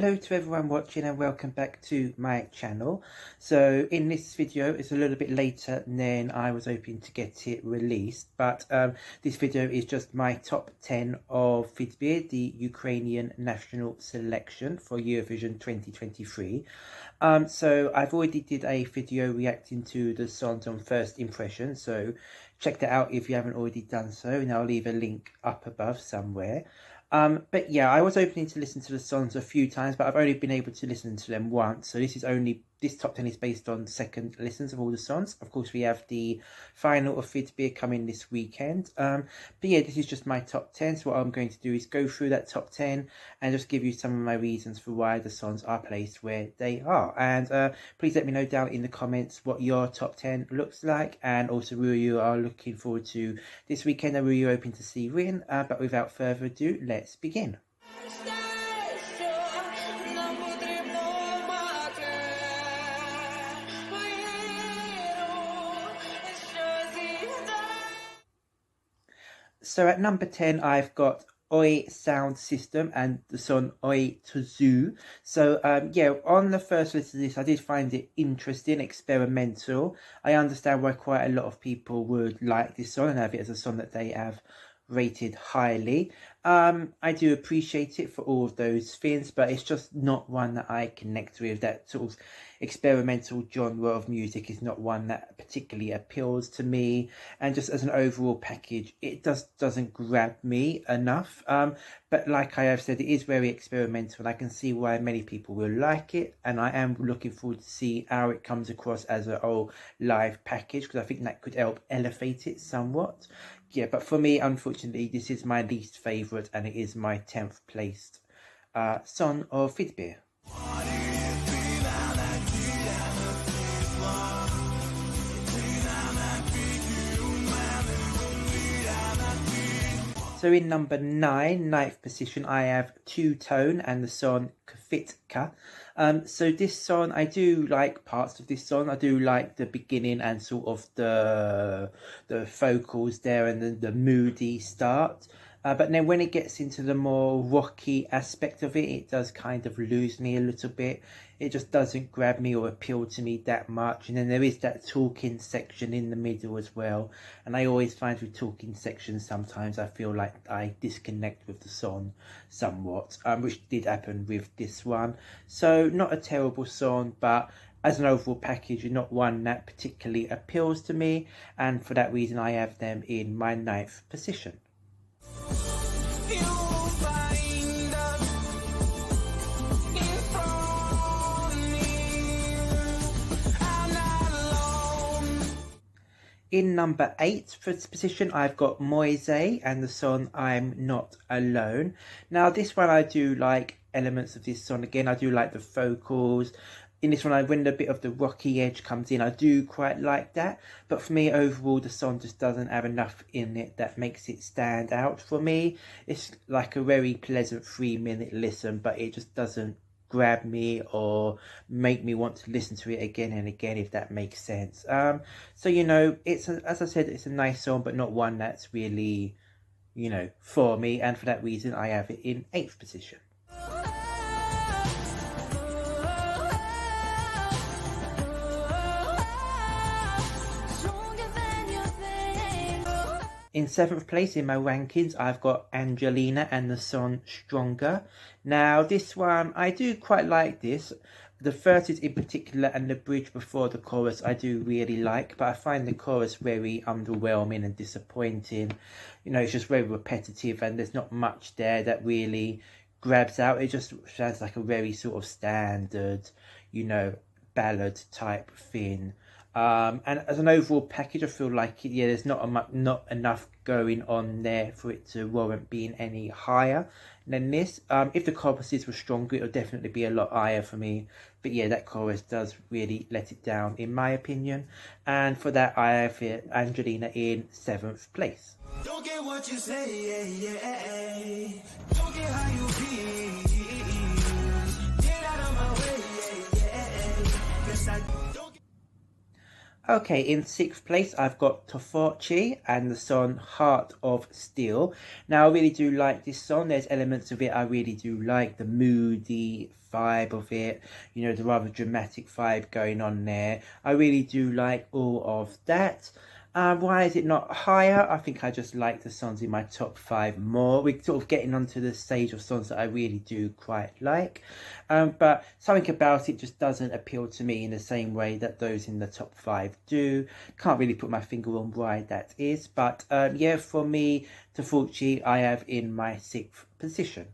Hello to everyone watching and welcome back to my channel. So in this video, it's a little bit later than I was hoping to get it released, but this video is just my top 10 of Vidbir, the Ukrainian national selection for Eurovision 2023. So I've already did a video reacting to the songs on first impression, so check that out if you haven't already done so, and I'll leave a link up above somewhere. But yeah, I was opening to listen to the songs a few times, but I've only been able to listen to them once. So this top 10 is based on second listens of all the songs. Of course, we have the final of Vidbir coming this weekend. But yeah, this is just my top 10. So what I'm going to do is go through that top 10 and just give you some of my reasons for why the songs are placed where they are. And please let me know down in the comments what your top 10 looks like, and also who you are looking forward to this weekend and who you're hoping to see win. But without further ado, let's begin. So at number 10, I've got Oi Sound System and the song Oi Tozu. So yeah, on the first listen to this, I did find it interesting, experimental. I understand why quite a lot of people would like this song and have it as a song that they have rated highly. I do appreciate it for all of those things, but it's just not one that I connect with. That sort of experimental genre of music is not one that particularly appeals to me, and just as an overall package, it doesn't grab me enough. But like I have said, it is very experimental, and I can see why many people will like it, and I am looking forward to see how it comes across as a whole live package, because I think that could help elevate it somewhat. Yeah, but for me, unfortunately, this is my least favourite, and it is my 10th placed song of Vidbir. So in number 9, 9th position, I have Two Tone and the song Kvitka. So this song, I do like parts of this song. I do like the beginning and sort of the vocals there, and the moody start. But then when it gets into the more rocky aspect of it, it does kind of lose me a little bit. It just doesn't grab me or appeal to me that much. And then there is that talking section in the middle as well. And I always find with talking sections, sometimes I feel like I disconnect with the song somewhat, which did happen with this one. So not a terrible song, but as an overall package, not one that particularly appeals to me. And for that reason, I have them in my 9th position. In number 8 for this position, I've got Moise and the song I'm Not Alone. Now this one, I do like elements of this song. Again, I do like the vocals. In this one, when a bit of the rocky edge comes in, I do quite like that. But for me, overall, the song just doesn't have enough in it that makes it stand out for me. It's like a very pleasant 3-minute listen, but it just doesn't grab me or make me want to listen to it again and again, if that makes sense. So, you know, as I said, it's a nice song, but not one that's really, you know, for me. And for that reason, I have it in 8th position. In 7th place in my rankings, I've got Angelina and the song Stronger. Now, this one, I do quite like this. The verses in particular and the bridge before the chorus I do really like, but I find the chorus very underwhelming and disappointing. You know, it's just very repetitive and there's not much there that really grabs out. It just sounds like a very sort of standard, you know, ballad type thing. And as an overall package, I feel like there's not enough going on there for it to warrant being any higher than this. If the choruses were stronger, it would definitely be a lot higher for me. But yeah, that chorus does really let it down, in my opinion. And for that, I have Angelina in 7th place. Don't get what you say, yeah. Don't get how you feel. Get out of my way, yeah. Yes, I don't. Okay, in 6th place, I've got Tofochi and the song Heart of Steel. Now, I really do like this song. There's elements of it I really do like. The moody vibe of it, you know, the rather dramatic vibe going on there. I really do like all of that. Why is it not higher? I think I just like the songs in my top 5 more. We're sort of getting onto the stage of songs that I really do quite like. But something about it just doesn't appeal to me in the same way that those in the top 5 do. Can't really put my finger on why that is. But yeah, for me, Tafuchi, I have in my 6th position.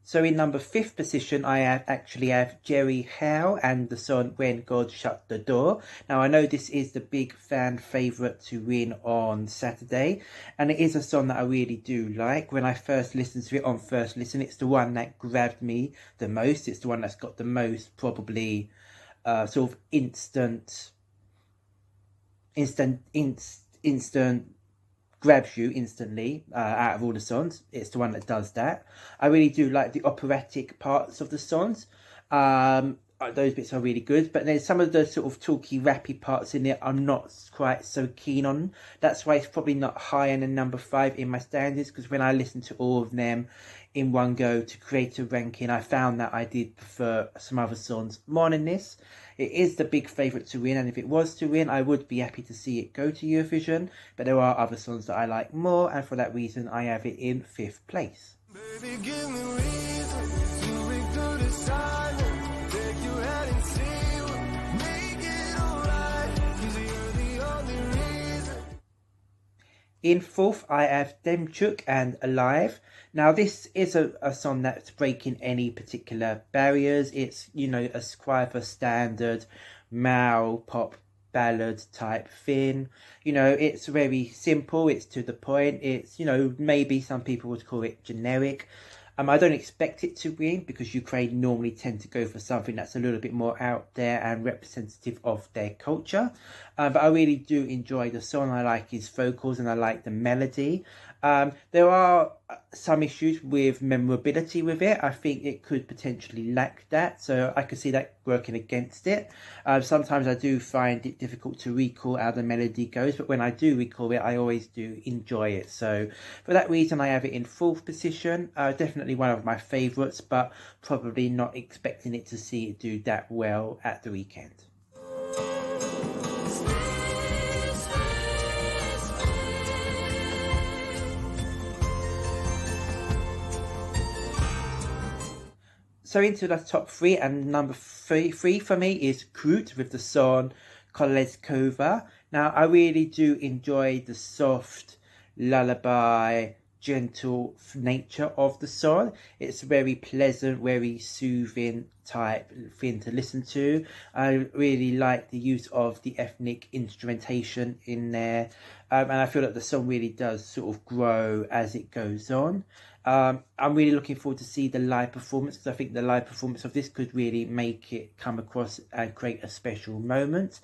So in number 5th position, I actually have Jerry Howe and the song When God Shut the Door. Now, I know this is the big fan favourite to win on Saturday, and it is a song that I really do like. When I first listened to it on first listen, it's the one that grabbed me the most. It's the one that's got the most probably sort of instant grabs you instantly out of all the songs. It's the one that does that. I really do like the operatic parts of the songs. Those bits are really good, but there's some of the sort of talky rappy parts in it I'm not quite so keen on. That's why it's probably not higher than number 5 in my standards, because when I listen to all of them in one go to create a ranking, I found that I did prefer some other songs more than this. It is the big favourite to win, and if it was to win, I would be happy to see it go to Eurovision, but there are other songs that I like more, and for that reason I have it in 5th place. Baby, give me reason to break through the silence, take your hand and see what, make it alright, 'cause you're the only reason. In 4th, I have Demchuk and Alive. Now, this is a song that's breaking any particular barriers. It's, you know, a quite a standard male pop ballad type thing. You know, it's very simple, it's to the point, it's, you know, maybe some people would call it generic. I don't expect it to win, because Ukraine normally tend to go for something that's a little bit more out there and representative of their culture. But I really do enjoy the song. I like his vocals and I like the melody. There are some issues with memorability with it. I think it could potentially lack that, so I could see that working against it. Sometimes I do find it difficult to recall how the melody goes, but when I do recall it, I always do enjoy it. So for that reason, I have it in 4th position. Definitely one of my favourites, but probably not expecting it to see it do that well at the weekend. So into the top 3, and number three for me is Krut with the song Koleskova. Now, I really do enjoy the soft lullaby, gentle nature of the song. It's very pleasant, very soothing type thing to listen to. I really like the use of the ethnic instrumentation in there, and I feel that the song really does sort of grow as it goes on. I'm really looking forward to see the live performance, because I think the live performance of this could really make it come across and create a special moment.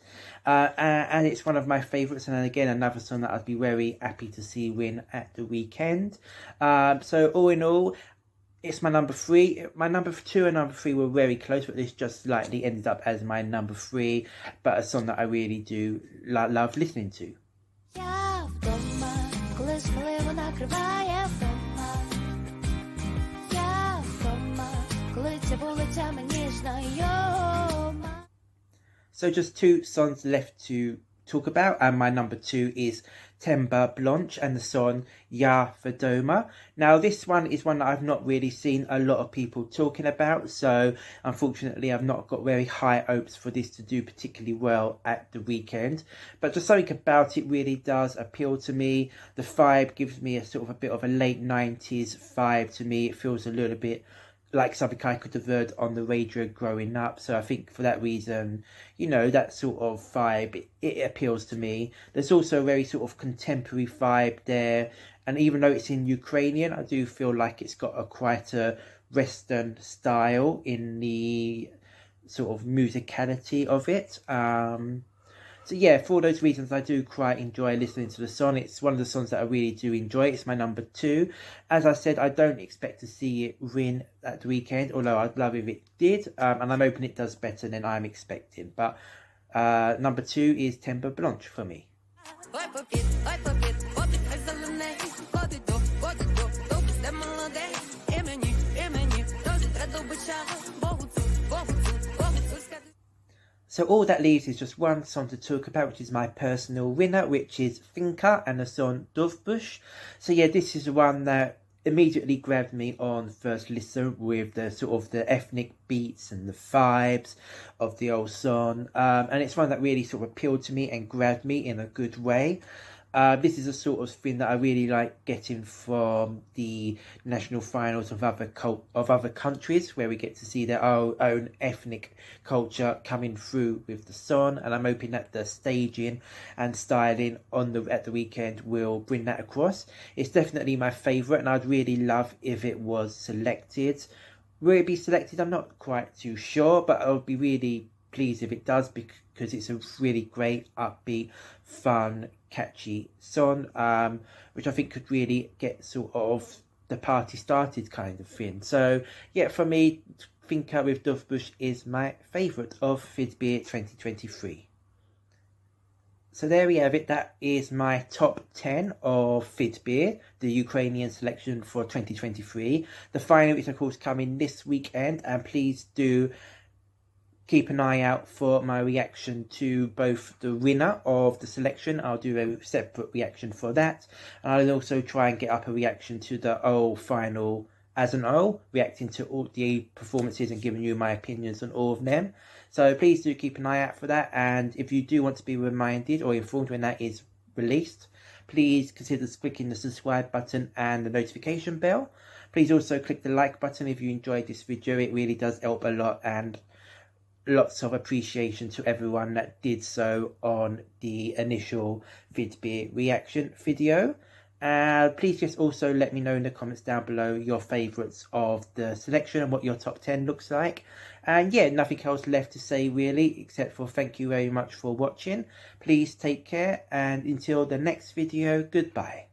And it's one of my favourites, and again another song that I'd be very happy to see win at the weekend. So all in all, it's my number 3. My number 2 and number 3 were very close, but this just slightly ended up as my number 3. But a song that I really do love listening to. So just 2 songs left to talk about, and my number 2 is Temba Blanche and the song Ya Vedoma. Now, this one is one that I've not really seen a lot of people talking about, so unfortunately I've not got very high hopes for this to do particularly well at the weekend. But just something about it really does appeal to me. The vibe gives me a sort of a bit of a late 90s vibe to me. It feels a little bit like something I could have heard on the radio growing up. So I think for that reason, you know, that sort of vibe, it appeals to me. There's also a very sort of contemporary vibe there. And even though it's in Ukrainian, I do feel like it's got quite a Western style in the sort of musicality of it. So yeah, for those reasons, I do quite enjoy listening to the song. It's one of the songs that I really do enjoy. It's my number 2. As I said, I don't expect to see it win at the weekend, although I'd love if it did. And I'm hoping it does better than I'm expecting. But number 2 is Temper Blanche for me. So all that leaves is just one song to talk about, which is my personal winner, which is Finca and the song Dovbush. So yeah, this is the one that immediately grabbed me on first listen with the sort of the ethnic beats and the vibes of the old song. And it's one that really sort of appealed to me and grabbed me in a good way. This is a sort of thing that I really like getting from the national finals of other countries, where we get to see their own ethnic culture coming through with the song. And I'm hoping that the staging and styling at the weekend will bring that across. It's definitely my favourite, and I'd really love if it was selected. Will it be selected? I'm not quite too sure, but I'll be really pleased if it does, because it's a really great, upbeat, fun, catchy song, which I think could really get sort of the party started kind of thing. So yeah, for me, Finca with Dovbush is my favourite of Vidbir 2023. So there we have it. That is my top 10 of Vidbir, the Ukrainian selection for 2023. The final is of course coming this weekend, and please do keep an eye out for my reaction to both the winner of the selection. I'll do a separate reaction for that. And I'll also try and get up a reaction to the O final as an whole, reacting to all the performances and giving you my opinions on all of them. So please do keep an eye out for that. And if you do want to be reminded or informed when that is released, please consider clicking the subscribe button and the notification bell. Please also click the like button if you enjoyed this video. It really does help a lot, and lots of appreciation to everyone that did so on the initial Vidbir reaction video. Please just also let me know in the comments down below your favourites of the selection and what your top 10 looks like. And yeah, nothing else left to say really, except for thank you very much for watching. Please take care, and until the next video, goodbye.